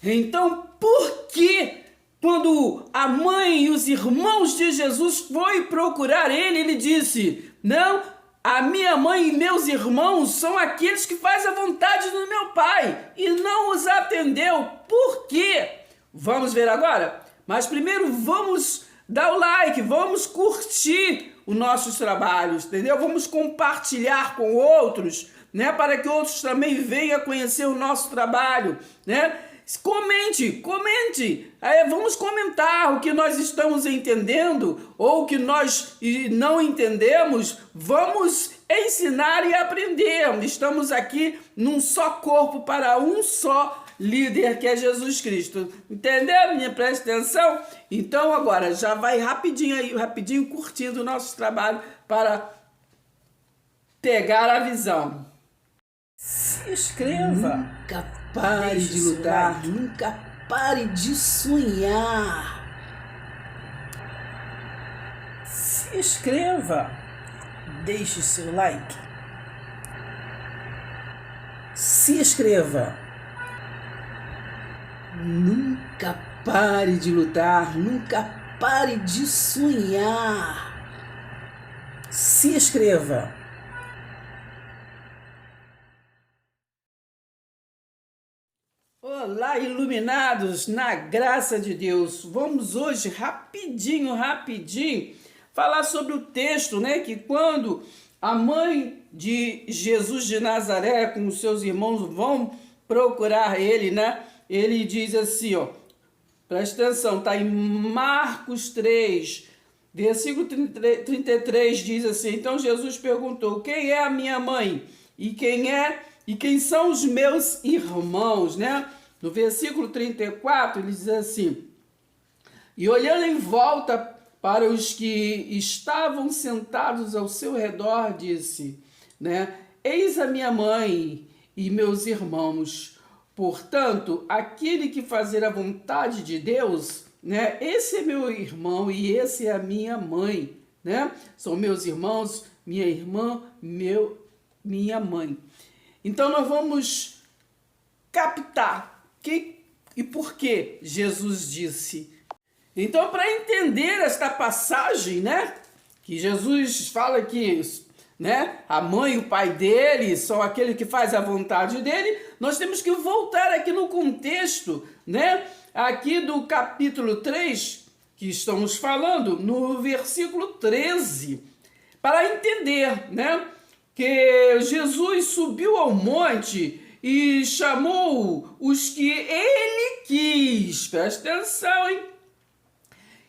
Então, por que quando a mãe e os irmãos de Jesus foi procurar ele, ele disse: não, a minha mãe e meus irmãos são aqueles que fazem a vontade do meu Pai, e não os atendeu. Por quê? Vamos ver agora? Mas primeiro vamos dar o like, vamos curtir os nossos trabalhos, entendeu? Vamos compartilhar com outros, né? Para que outros também venham conhecer o nosso trabalho, né? Comente, vamos comentar o que nós estamos entendendo ou o que nós não entendemos, vamos ensinar e aprender. Estamos aqui num só corpo para um só líder, que é Jesus Cristo. Entendeu? Minha presta atenção? Então agora já vai rapidinho aí, rapidinho curtindo o nosso trabalho para pegar a visão. Se inscreva. Nunca pare de lutar, nunca pare de sonhar. Se inscreva. Deixe seu like. Se inscreva. Nunca pare de lutar, nunca pare de sonhar. Se inscreva. Olá, iluminados na graça de Deus. Vamos hoje rapidinho, falar sobre o texto, né? Que quando a mãe de Jesus de Nazaré com os seus irmãos vão procurar ele, né? Ele diz assim, ó, presta atenção, tá em Marcos 3, versículo 33, diz assim: então Jesus perguntou: quem é a minha mãe? E quem são os meus irmãos, né? No versículo 34, ele diz assim: e olhando em volta para os que estavam sentados ao seu redor, disse, né? Eis a minha mãe e meus irmãos. Portanto, aquele que fazer a vontade de Deus, né? Esse é meu irmão e esse é a minha mãe, né? São meus irmãos, minha irmã, minha mãe. Então nós vamos captar e por que Jesus disse. Então, para entender esta passagem, né, que Jesus fala que, né, a mãe e o pai dele são aquele que faz a vontade dele, nós temos que voltar aqui no contexto, né, aqui do capítulo 3, que estamos falando, no versículo 13, para entender, né, que Jesus subiu ao monte e chamou os que ele quis, presta atenção, hein?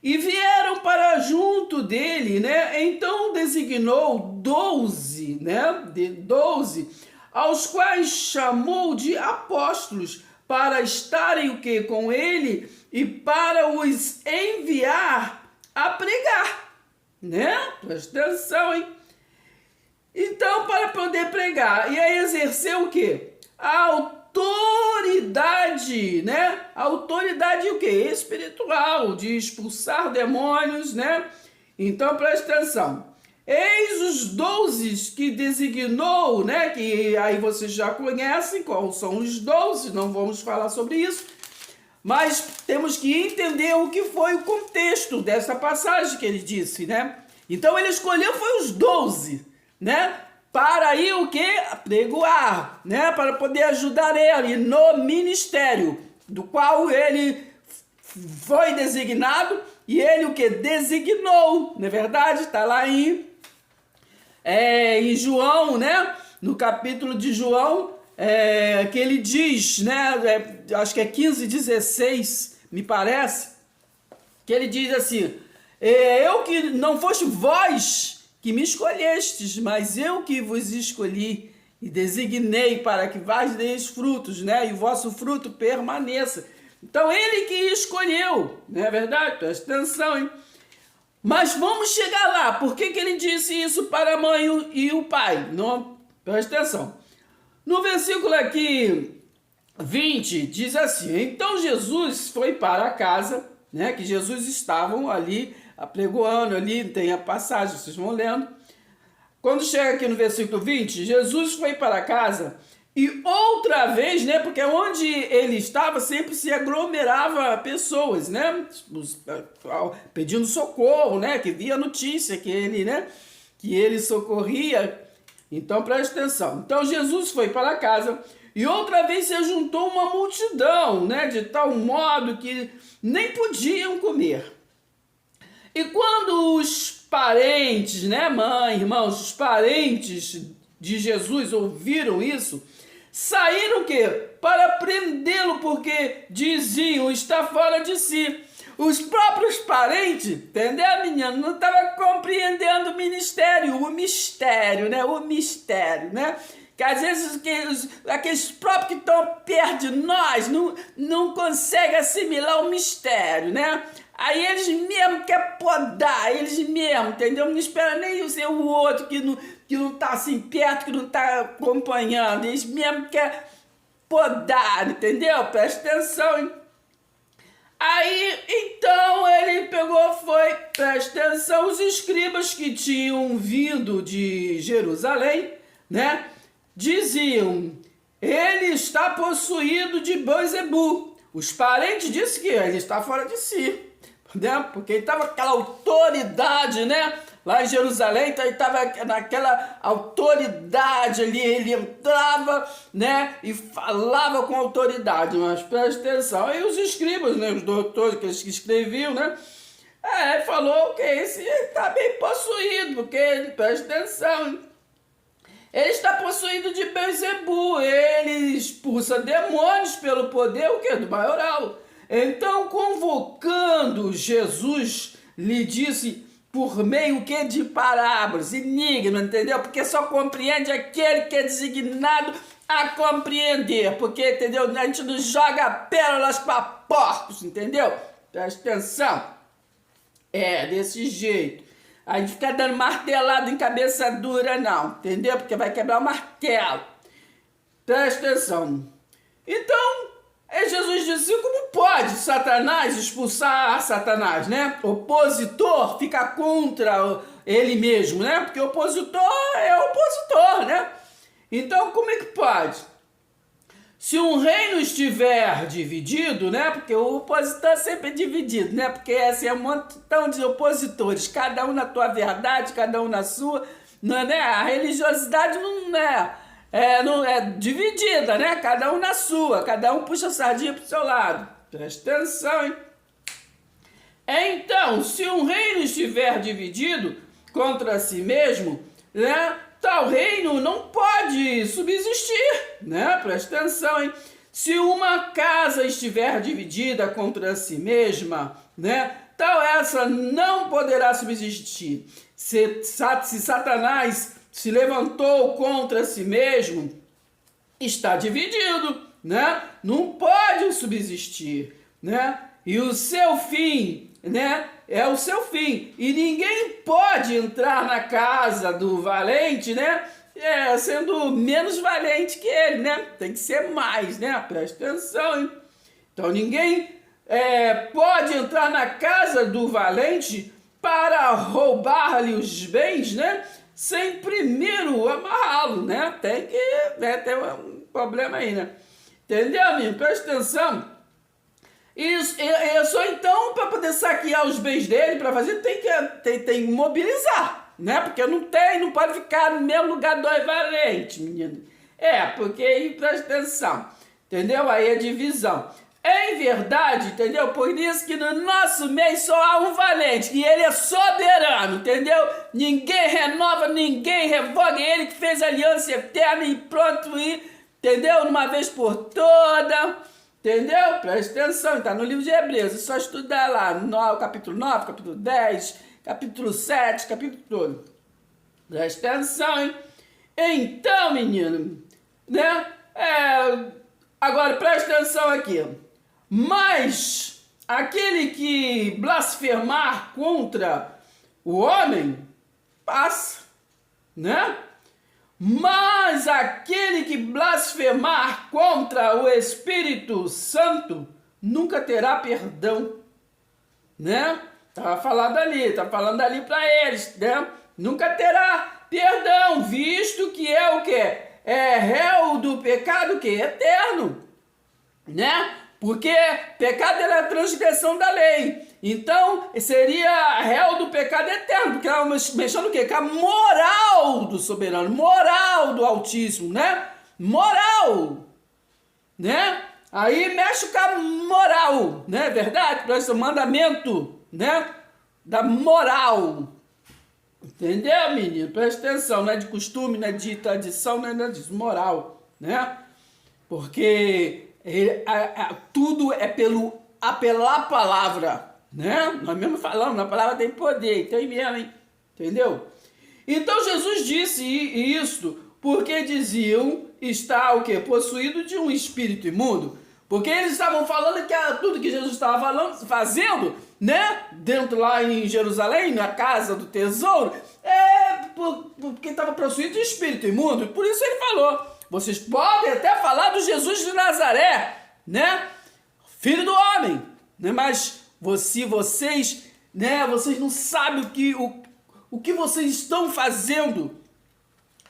E vieram para junto dele, né? Então designou 12, né? 12, aos quais chamou de apóstolos, para estarem o quê? Com ele e para os enviar a pregar, né? Presta atenção, hein? Então, para poder pregar e aí exercer o quê? A autoridade, né? A autoridade o quê? Espiritual, de expulsar demônios, né? Então, presta atenção. Eis os 12 que designou, né? Que aí vocês já conhecem quais são os 12, não vamos falar sobre isso. Mas temos que entender o que foi o contexto dessa passagem que ele disse, né? Então, ele escolheu foi os 12, né? Para ir o que? Pregoar, né? Para poder ajudar ele no ministério, do qual ele foi designado e ele o que? Designou, não é verdade? Está lá em João, né? No capítulo de João, que ele diz, né? Acho que é 15:16, me parece, que ele diz assim: eu que não foste vós que me escolhestes, mas eu que vos escolhi e designei para que vós deis frutos, né? E o vosso fruto permaneça. Então, ele que escolheu, não é verdade? Presta atenção, hein? Mas vamos chegar lá. Por que ele disse isso para a mãe e o pai? Não, presta atenção. No versículo aqui 20, diz assim: então Jesus foi para a casa, né? Que Jesus estavam ali apregoando, ali tem a passagem, vocês vão lendo. Quando chega aqui no versículo 20, Jesus foi para casa E outra vez, né, porque onde ele estava sempre se aglomerava pessoas, né, pedindo socorro, né, que via notícia que ele, né, que ele socorria. Então preste atenção. Então Jesus foi para casa e outra vez se juntou uma multidão, né, de tal modo que nem podiam comer. E quando os parentes, né, mãe, irmãos, os parentes de Jesus ouviram isso, saíram o quê? Para prendê-lo, porque diziam, está fora de si. Os próprios parentes, entendeu, menino? Não estavam compreendendo o mistério, né? O mistério, né? Que às vezes aqueles próprios que estão perto de nós não conseguem assimilar o mistério, né? Aí eles mesmo querem podar, eles mesmo, entendeu? Não espera nem ser o outro que não tá assim perto, que não tá acompanhando. Eles mesmo querem podar, entendeu? Presta atenção, hein? Aí, então, ele presta atenção, os escribas que tinham vindo de Jerusalém, né? Diziam, ele está possuído de Beelzebul. Os parentes disseram que ele está fora de si, né? Porque ele estava com aquela autoridade, né? Lá em Jerusalém, então ele estava naquela autoridade ali, ele entrava, né? E falava com autoridade, mas presta atenção. Aí os escribas, né? Os doutores que escreviam, né? Ele falou que esse está bem possuído, porque ele, presta atenção, hein? Ele está possuído de Beelzebul, ele expulsa demônios pelo poder, o quê? Do maioral. Então, convocando Jesus, lhe disse por meio que de parábolas, enigma, entendeu? Porque só compreende aquele que é designado a compreender, porque, entendeu? A gente não joga pérolas para porcos, entendeu? Presta atenção. É, desse jeito. A gente fica dando martelado em cabeça dura, não, entendeu? Porque vai quebrar o martelo. Presta atenção. Então, Jesus disse, como pode Satanás expulsar Satanás, né? Opositor fica contra ele mesmo, né? Porque opositor é opositor, né? Então, como é que pode? Se um reino estiver dividido, né? Porque o opositor sempre é dividido, né? Porque assim, é um montão de opositores, cada um na tua verdade, cada um na sua, não é, né? A religiosidade não é dividida, né? Cada um na sua, cada um puxa a sardinha pro seu lado. Presta atenção, hein? Então, se um reino estiver dividido contra si mesmo, né? Tal reino não pode subsistir, né? Presta atenção, hein? Se uma casa estiver dividida contra si mesma, né? Tal essa não poderá subsistir. Se Satanás se levantou contra si mesmo, está dividido, né? Não pode subsistir, né? E o seu fim, né? É o seu fim. E ninguém pode entrar na casa do valente, né? Sendo menos valente que ele, né? Tem que ser mais, né? Presta atenção, hein? Então ninguém pode entrar na casa do valente para roubar-lhe os bens, né? Sem primeiro amarrá-lo, né? Tem um problema aí, né? Entendeu, amigo? Presta atenção. Isso, só então, para poder saquear os bens dele, para fazer, tem que mobilizar, né? Porque não pode ficar no mesmo lugar dois valentes, menino. Porque aí, presta atenção, entendeu? Aí é divisão. Em verdade, entendeu? Por isso que no nosso meio só há um valente, e ele é soberano, entendeu? Ninguém renova, ninguém revoga, ele que fez aliança eterna e pronto, entendeu? Uma vez por toda. Entendeu? Presta atenção, está no livro de Hebreus, é só estudar lá, no capítulo 9, capítulo 10, capítulo 7, capítulo todo. Presta atenção, hein? Então, menino, né? Agora, presta atenção aqui. Mas aquele que blasfemar contra o homem, passa, né? Mas aquele que blasfemar contra o Espírito Santo nunca terá perdão, né? Tá falando ali para eles, né? Nunca terá perdão, visto que é o quê? é réu do pecado que é eterno, né? Porque pecado é a transgressão da lei. Então, seria réu do pecado eterno, porque ela mexendo o quê? Com a moral do soberano, moral do Altíssimo, né? Moral, né? Aí mexe com a moral, né? Verdade? Para esse mandamento, né? Da moral. Entendeu, menino? Presta atenção, não é de costume, não é de tradição, não é de moral, né? Porque tudo é pela palavra, né? Nós mesmo falamos, a palavra tem poder, tem mesmo, hein? Entendeu? Então Jesus disse isso porque diziam estar o quê? Possuído de um espírito imundo. Porque eles estavam falando que era tudo que Jesus estava fazendo, né? Dentro lá em Jerusalém, na casa do tesouro, porque estava possuído de espírito imundo. Por isso ele falou. Vocês podem até falar do Jesus de Nazaré, né? Filho do homem, né? Mas vocês, né? Vocês não sabem o que vocês estão fazendo.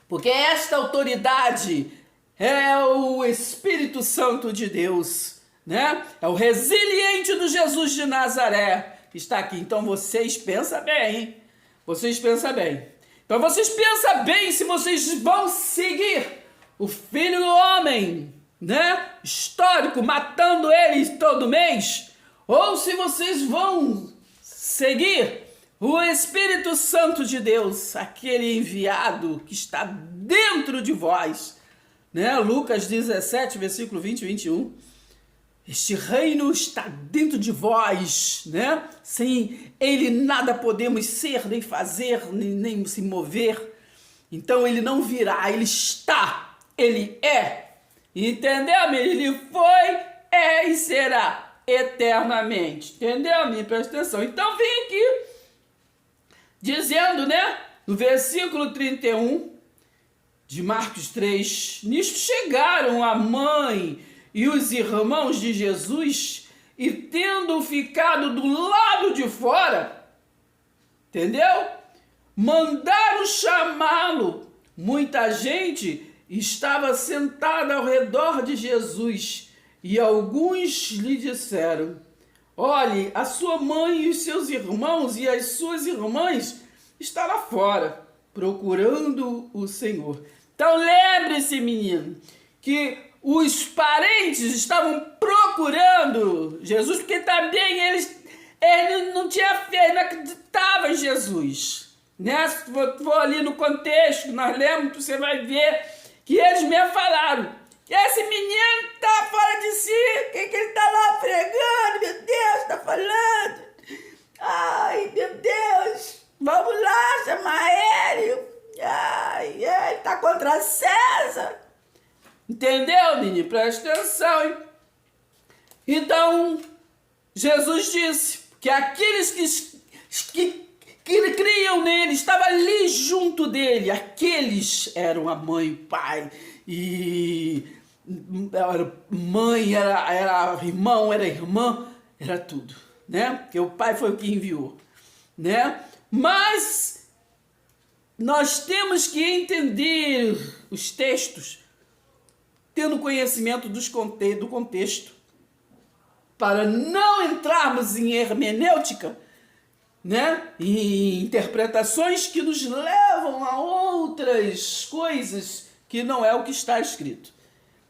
Porque esta autoridade é o Espírito Santo de Deus, né? É o resiliente do Jesus de Nazaré que está aqui. Então vocês pensam bem, hein? Vocês pensam bem. Então vocês pensam bem se vocês vão seguir o Filho do Homem, né? Histórico, matando ele todo mês, ou se vocês vão seguir o Espírito Santo de Deus, aquele enviado que está dentro de vós, né? Lucas 17, versículo 20 e 21. Este reino está dentro de vós, né? Sem ele nada podemos ser, nem fazer, nem se mover. Então ele não virá, ele está. Ele é, entendeu, meu? Ele foi, é e será eternamente, entendeu, meu? Presta atenção. Então vem aqui, dizendo, né, no versículo 31 de Marcos 3, nisto chegaram a mãe e os irmãos de Jesus e tendo ficado do lado de fora, entendeu? Mandaram chamá-lo. Muita gente estava sentada ao redor de Jesus e alguns lhe disseram: olhe, a sua mãe e os seus irmãos e as suas irmãs estão lá fora, procurando o Senhor. Então lembre-se, menino, que os parentes estavam procurando Jesus, porque também eles não tinham fé, não acreditavam em Jesus, né? Se for ali no contexto, nós lemos, você vai ver que eles mesmo falaram que esse menino está fora de si, que ele está lá pregando, meu Deus, está falando. Ai, meu Deus, vamos lá chamar ele. Ai, ele está contra César. Entendeu, menino? Presta atenção, hein? Então, Jesus disse que aqueles que criam nele, estavam ali junto dele, aqueles eram a mãe e o pai, e era mãe, era irmão, era irmã, era tudo, né? Porque o pai foi o que enviou, né? Mas nós temos que entender os textos, tendo conhecimento do contexto, para não entrarmos em hermenêutica, né? E interpretações que nos levam a outras coisas que não é o que está escrito.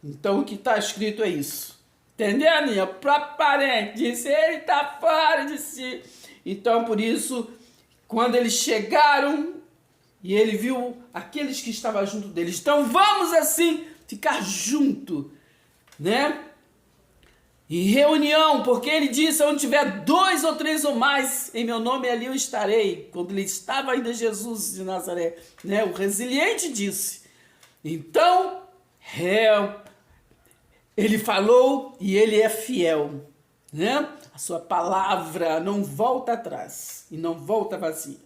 Então o que está escrito é isso. Entendeu, Aninha? Próprio parente disse, ele está fora de si. Então por isso, quando eles chegaram e ele viu aqueles que estavam junto deles, então vamos assim ficar junto, né? Em reunião, porque ele disse, onde tiver 2 ou 3 ou mais, em meu nome ali eu estarei. Quando ele estava ainda Jesus de Nazaré, né? O resiliente disse. Então, ele falou e ele é fiel, né? A sua palavra não volta atrás e não volta vazia.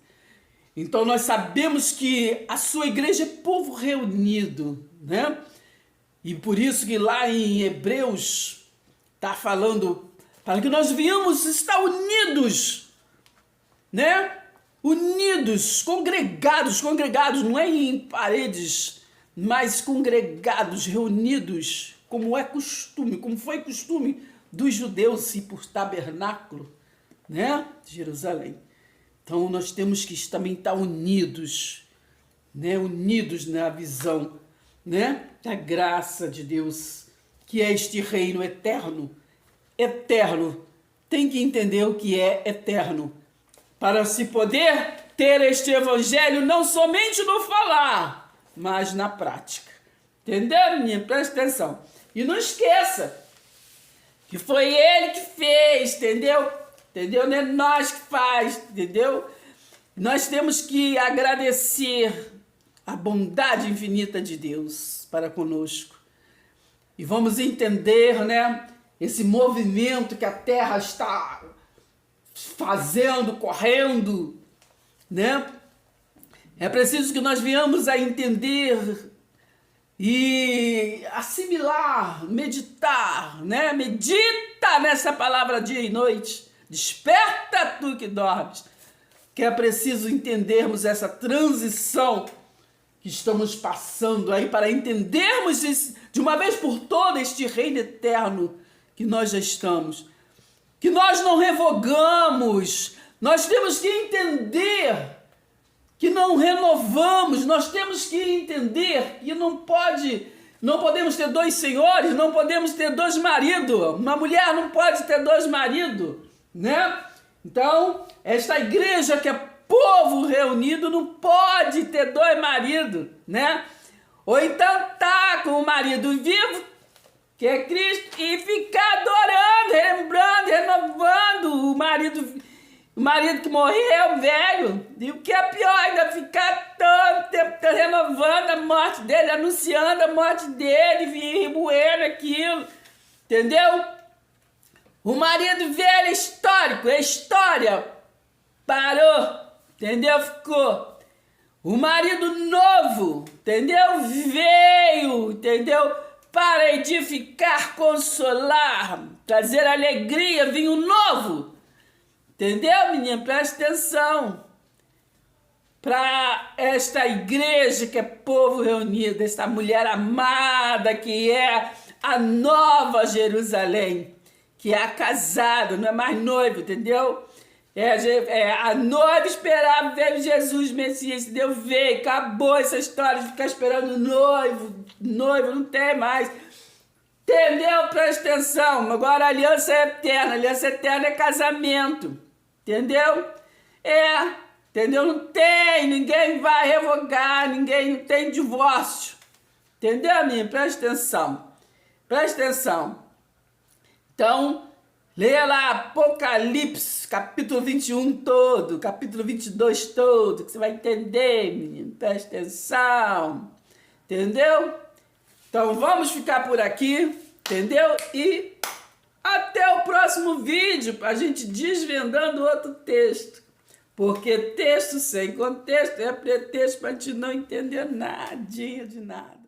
Então nós sabemos que a sua igreja é povo reunido, né? E por isso que lá em Hebreus está falando para que nós venhamos estar unidos, né? Unidos, congregados, não é em paredes, mas congregados, reunidos, como é costume, como foi costume dos judeus ir por tabernáculo, né, de Jerusalém. Então nós temos que também estar unidos, né, unidos na visão, né, da graça de Deus, que é este reino eterno. Eterno. Tem que entender o que é eterno, para se poder ter este evangelho não somente no falar, mas na prática. Entendeu, menina? Presta atenção. E não esqueça que foi ele que fez, entendeu? Entendeu? Não é nós que faz, entendeu? Nós temos que agradecer a bondade infinita de Deus para conosco. E vamos entender, né, esse movimento que a Terra está fazendo, correndo, né? É preciso que nós venhamos a entender e assimilar, meditar, né? Medita nessa palavra dia e noite. Desperta tu que dormes. Que é preciso entendermos essa transição que estamos passando aí para entendermos de uma vez por todas este reino eterno que nós já estamos. Que nós não revogamos. Nós temos que entender que não renovamos, nós temos que entender que não podemos ter dois senhores, não podemos ter dois maridos, uma mulher não pode ter dois maridos, né? Então, esta igreja que é povo reunido não pode ter dois maridos, né? Ou então tá com o marido vivo, que é Cristo, e ficar adorando, lembrando, renovando o marido que morreu, velho, e o que é pior, ainda ficar tanto tempo renovando a morte dele, anunciando a morte dele, remoendo aquilo, entendeu? O marido velho é histórico, é história, parou, entendeu? Ficou. O marido novo, entendeu? Veio, entendeu? Para edificar, consolar, trazer alegria, vinho novo. Entendeu, menina? Presta atenção. Para esta igreja que é povo reunido, esta mulher amada que é a nova Jerusalém, que é a casada, não é mais noivo, entendeu? A noiva esperava ver Jesus, Messias, Deus veio, acabou essa história de ficar esperando noivo, não tem mais. Entendeu? Presta atenção. Agora a aliança é eterna é casamento. Entendeu? Entendeu? Não tem, ninguém vai revogar, não tem divórcio. Entendeu, menino? Presta atenção. Presta atenção. Então, leia lá Apocalipse, capítulo 21 todo, capítulo 22 todo, que você vai entender, menino. Presta atenção. Entendeu? Então, vamos ficar por aqui, entendeu? E até o próximo vídeo, para a gente desvendando outro texto. Porque texto sem contexto é pretexto para a gente não entender nada de nada.